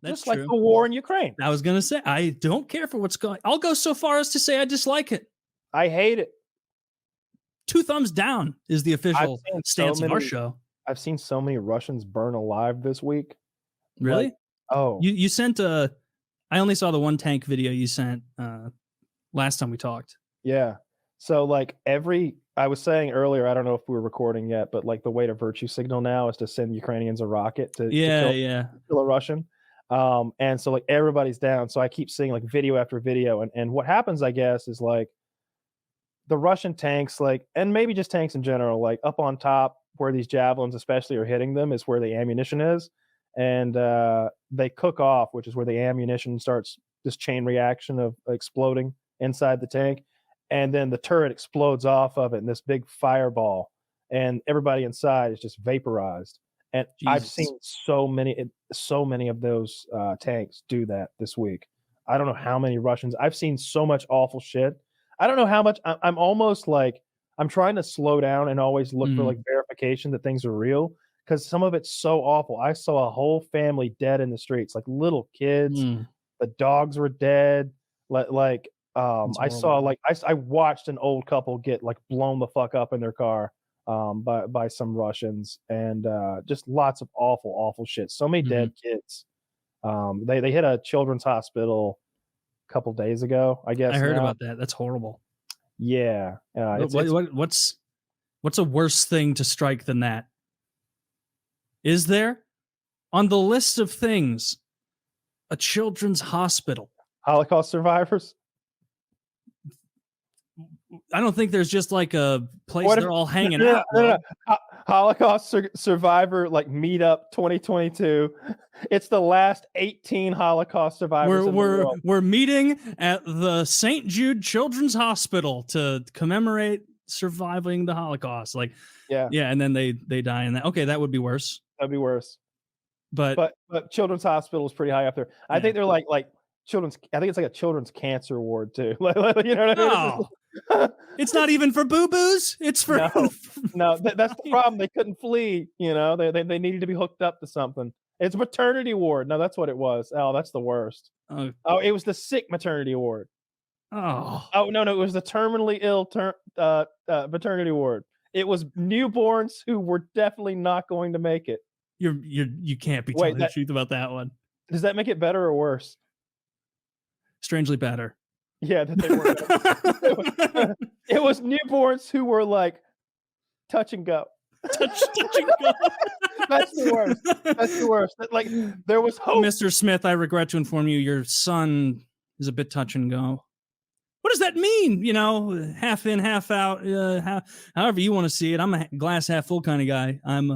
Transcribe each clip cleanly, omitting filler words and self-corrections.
That's just true. like the war in Ukraine. I was gonna say I don't care for what's going. I'll go so far as to say I dislike it. I hate it. 2 thumbs down is the I've official seen so stance of our many show. I've seen so many Russians burn alive this week. Like, Really? oh, You sent a. I only saw the one tank video you sent last time we talked. yeah. So, like, I was saying earlier, I don't know if we were recording yet, but, like, the way to virtue signal now is to send Ukrainians a rocket to Yeah, kill yeah. kill a Russian. And so, like, everybody's down, so I keep seeing, like, video after video, and what happens, I guess, is, like, the Russian tanks, like, and maybe just tanks in general, like, up on top where these javelins especially are hitting them is where the ammunition is, and, they cook off, which is where the ammunition starts this chain reaction of exploding inside the tank, and then the turret explodes off of it in this big fireball, and everybody inside is just vaporized, and I've Jesus. seen so many of those, tanks do that this week. I don't know how many Russians I've seen so much awful shit. I don't know how much I'm almost like I'm trying to slow down and always look for, Mhm. like, verification that things are real because some of it's so awful. I saw a whole family dead in the streets, like, little kids, Mm, the dogs were dead, that's I horrible. saw, like I watched an old couple get, like, blown the fuck up in their car, by some Russians, and, just lots of awful, awful shit. So many Mhm. dead kids. They hit a children's hospital a couple days ago, I I guess heard now. about that. That's horrible. Yeah, What it's what's a worse thing to strike than that? Is there? On the list of things, a children's hospital. Holocaust survivors. I don't think there's just like a place What if they're all hanging no, out, no, no, no. though. Holocaust survivor, like, meetup 2022. It's the last 18 Holocaust survivors in the world. We're meeting at the St. Jude Children's Hospital to commemorate surviving the Holocaust. Like, Yeah, yeah, and then they die in that. Okay, that would be worse. that'd be worse. But But Children's Hospital is pretty high up there. I yeah. think they're like children's I think it's like a children's cancer ward too. You know what I mean? It's No, just it's not even for boo-boos. It's for no. No, that's the problem. They couldn't flee, you know? They needed to be hooked up to something. It's a maternity ward. No, that's what it was. Oh, that's the worst. oh, Oh, it was the sick maternity ward. oh. Oh, no, it was the terminally ill maternity ward. It was newborns who were definitely not going to make it. You can't be Wait, telling the truth about that one. does that make it better or worse? Strangely better. Yeah, that they weren't. It was newborns who were like touch and go. touch and go. That's the worst. That's the worst. Like there was hope. Mr. Smith, I regret to inform you, your son is a bit touch and go. What does that mean? You know, half in, half out. However you want to see it. I'm a glass half full kind of guy. I'm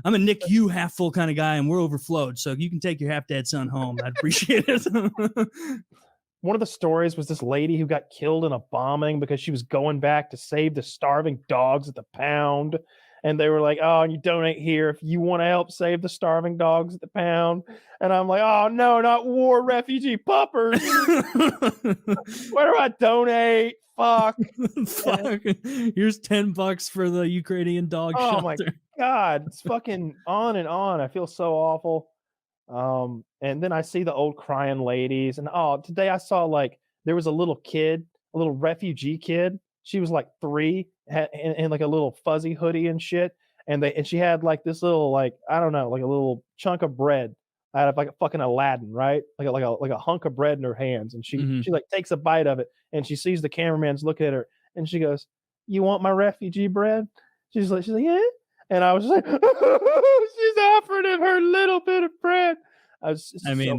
a Nick you half full kind of guy, and we're overflowed. So you can take your half dead son home. I'd appreciate it. One of the stories was this lady who got killed in a bombing because she was going back to save the starving dogs at the pound. And they were like, "Oh, and you donate here if you want to help save the starving dogs at the pound." And I'm like, "Oh no, not war refugee puppers. Where do I donate? Fuck." Fuck. Here's $10 for the Ukrainian dog Oh my shelter. god, it's fucking on and on. I feel so awful. And then I see the old crying ladies, and today I saw like there was a little kid, a little refugee kid. She was like 3, in like a little fuzzy hoodie and shit, and she had like this little like I don't know like a little chunk of bread out of like a fucking Aladdin, right? Like a hunk of bread in her hands, and Mhm. she like takes a bite of it, and she sees the cameraman's looking at her, and she goes, "You want my refugee bread?" She's like, "Yeah." And I was like, she's offering him her little bit of bread. I mean,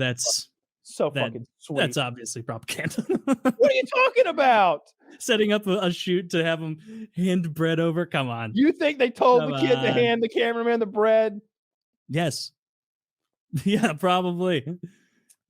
So that fucking sweet. that's obviously propaganda. What are you talking about? Setting up a shoot to have him hand bread over. Come on. You think they told Come the kid to on. hand the cameraman the bread? Yes. Yeah, probably.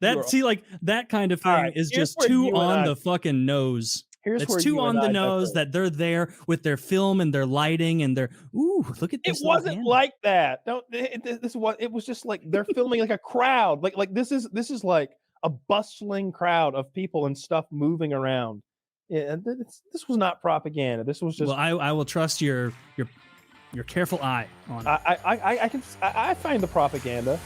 Like that kind of thing right, is here's just where too you and on I- the fucking nose. Here's It's where too you on and the I nose differ. that they're there with their film and their lighting and their look at It this. little wasn't hand. like that. Don't it was just like they're filming like a crowd. Like this is like a bustling crowd of people and stuff moving around. Yeah, this was not propaganda. This was just Well, I will trust your careful eye on it. I find the propaganda.